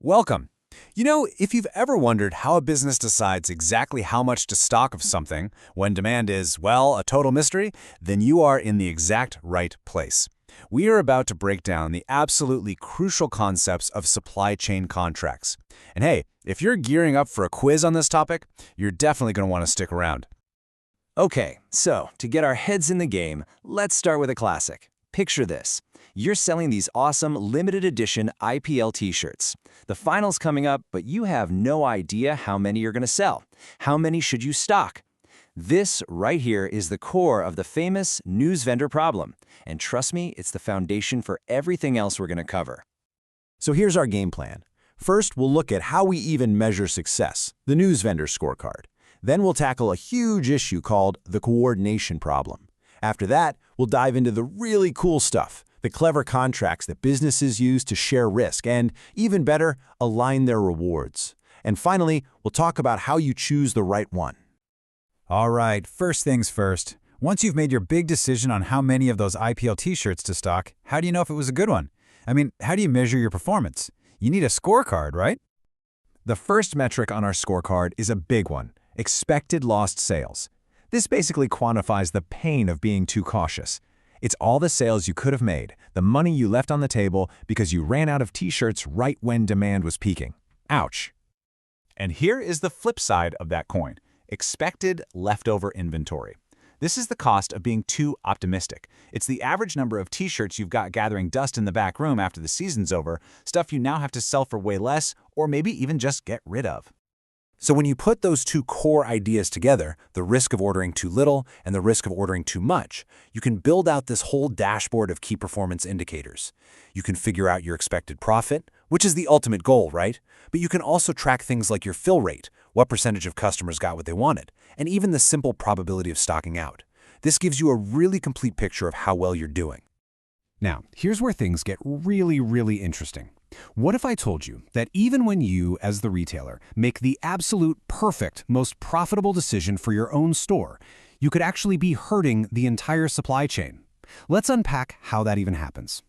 Welcome. If you've ever wondered how a business decides exactly how much to stock of something when demand is, well, a total mystery, then you are in the exact right place. We are about to break down the absolutely crucial concepts of supply chain contracts. And hey, if you're gearing up for a quiz on this topic, you're definitely going to want to stick around. Okay, so to get our heads in the game, let's start with a classic. Picture this. You're selling these awesome limited edition IPL t-shirts. The final's coming up, but you have no idea how many you're going to sell. How many should you stock? This right here is the core of the famous news vendor problem. And trust me, it's the foundation for everything else we're going to cover. So here's our game plan. First, we'll look at how we even measure success, the news vendor scorecard. Then we'll tackle a huge issue called the coordination problem. After that, we'll dive into the really cool stuff, the clever contracts that businesses use to share risk and, even better, align their rewards. And finally, we'll talk about how you choose the right one. All right, first things first. Once you've made your big decision on how many of those IPL t-shirts to stock, how do you know if it was a good one? How do you measure your performance? You need a scorecard, right? The first metric on our scorecard is a big one, expected lost sales. This basically quantifies the pain of being too cautious. It's all the sales you could have made, the money you left on the table because you ran out of t-shirts right when demand was peaking. Ouch. And here is the flip side of that coin, expected leftover inventory. This is the cost of being too optimistic. It's the average number of t-shirts you've got gathering dust in the back room after the season's over, stuff you now have to sell for way less, or maybe even just get rid of. So when you put those two core ideas together, the risk of ordering too little and the risk of ordering too much, you can build out this whole dashboard of key performance indicators. You can figure out your expected profit, which is the ultimate goal, right? But you can also track things like your fill rate, what percentage of customers got what they wanted, and even the simple probability of stocking out. This gives you a really complete picture of how well you're doing. Now, here's where things get really interesting. What if I told you that even when you, as the retailer, make the absolute perfect, most profitable decision for your own store, you could actually be hurting the entire supply chain? Let's unpack how that even happens.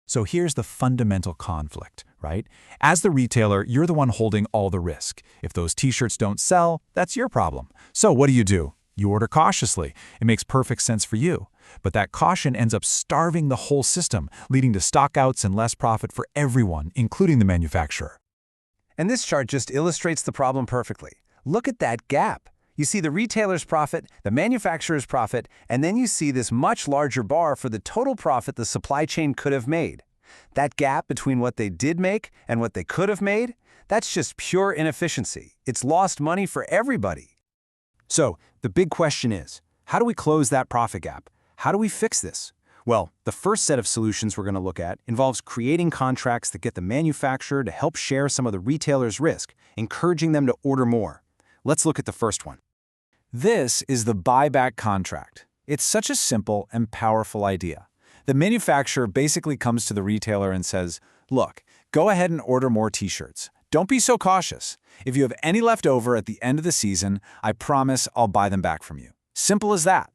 So here's the fundamental conflict, right? As the retailer, you're the one holding all the risk. If those t-shirts don't sell, that's your problem. So what do? You order cautiously. It makes perfect sense for you. But that caution ends up starving the whole system, leading to stockouts and less profit for everyone, including the manufacturer. And this chart just illustrates the problem perfectly. Look at that gap. You see the retailer's profit, the manufacturer's profit, and then you see this much larger bar for the total profit the supply chain could have made. That gap between what they did make and what they could have made, that's just pure inefficiency. It's lost money for everybody. So, the big question is, how do we close that profit gap? How do we fix this? Well, the first set of solutions we're going to look at involves creating contracts that get the manufacturer to help share some of the retailer's risk, encouraging them to order more. Let's look at the first one. This is the buyback contract. It's such a simple and powerful idea. The manufacturer basically comes to the retailer and says, look, go ahead and order more t-shirts. Don't be so cautious. If you have any left over at the end of the season, I promise I'll buy them back from you. Simple as that.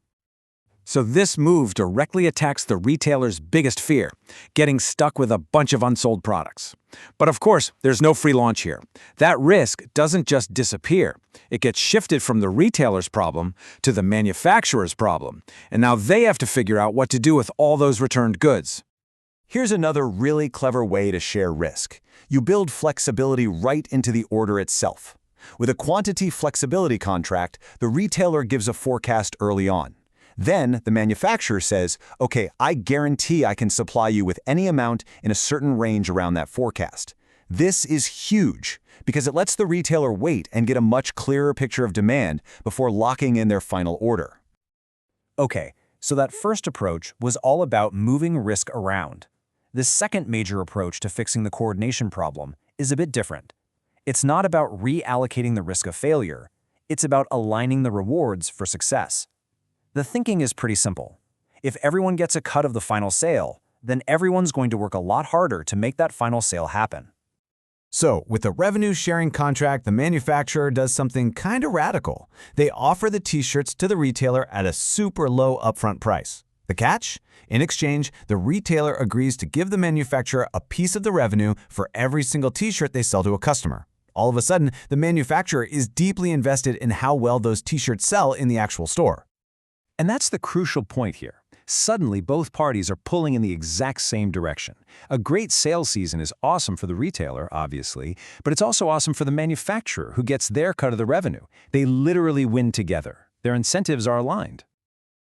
So this move directly attacks the retailer's biggest fear, getting stuck with a bunch of unsold products. But of course, there's no free lunch here. That risk doesn't just disappear. It gets shifted from the retailer's problem to the manufacturer's problem. And now they have to figure out what to do with all those returned goods. Here's another really clever way to share risk. You build flexibility right into the order itself. With a quantity flexibility contract, the retailer gives a forecast early on. Then the manufacturer says, okay, I guarantee I can supply you with any amount in a certain range around that forecast. This is huge because it lets the retailer wait and get a much clearer picture of demand before locking in their final order. Okay, so that first approach was all about moving risk around. The second major approach to fixing the coordination problem is a bit different. It's not about reallocating the risk of failure. It's about aligning the rewards for success. The thinking is pretty simple. If everyone gets a cut of the final sale, then everyone's going to work a lot harder to make that final sale happen. So, with the revenue-sharing contract, the manufacturer does something kind of radical. They offer the t-shirts to the retailer at a super low upfront price. The catch? In exchange, the retailer agrees to give the manufacturer a piece of the revenue for every single t-shirt they sell to a customer. All of a sudden, the manufacturer is deeply invested in how well those t-shirts sell in the actual store. And that's the crucial point here. Suddenly, both parties are pulling in the exact same direction. A great sales season is awesome for the retailer, obviously, but it's also awesome for the manufacturer who gets their cut of the revenue. They literally win together. Their incentives are aligned.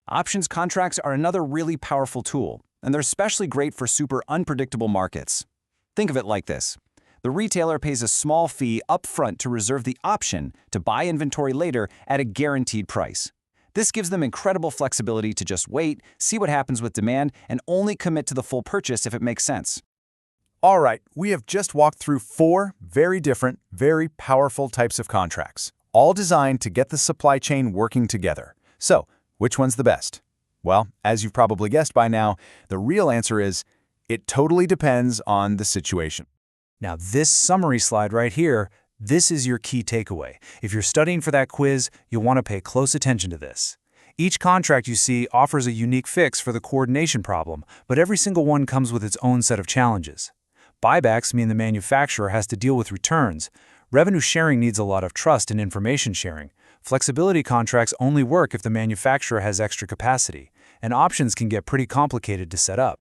Options contracts are another really powerful tool, and they're especially great for super unpredictable markets. Think of it like this. The retailer pays a small fee upfront to reserve the option to buy inventory later at a guaranteed price. This gives them incredible flexibility to just wait, see what happens with demand, and only commit to the full purchase if it makes sense. All right, we have just walked through 4 very different, very powerful types of contracts, all designed to get the supply chain working together. So, which one's the best? Well, as you've probably guessed by now, the real answer is, it totally depends on the situation. Now, this summary slide right here, this is your key takeaway. If you're studying for that quiz, you'll want to pay close attention to this. Each contract you see offers a unique fix for the coordination problem, but every single one comes with its own set of challenges. Buybacks mean the manufacturer has to deal with returns. Revenue sharing needs a lot of trust and information sharing. Flexibility contracts only work if the manufacturer has extra capacity, and options can get pretty complicated to set up.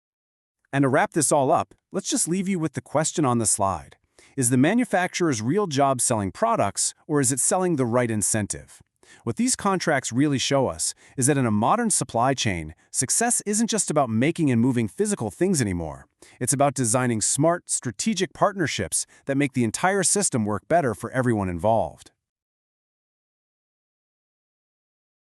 And to wrap this all up, let's just leave you with the question on the slide. Is the manufacturer's real job selling products, or is it selling the right incentive? What these contracts really show us is that in a modern supply chain, success isn't just about making and moving physical things anymore. It's about designing smart, strategic partnerships that make the entire system work better for everyone involved.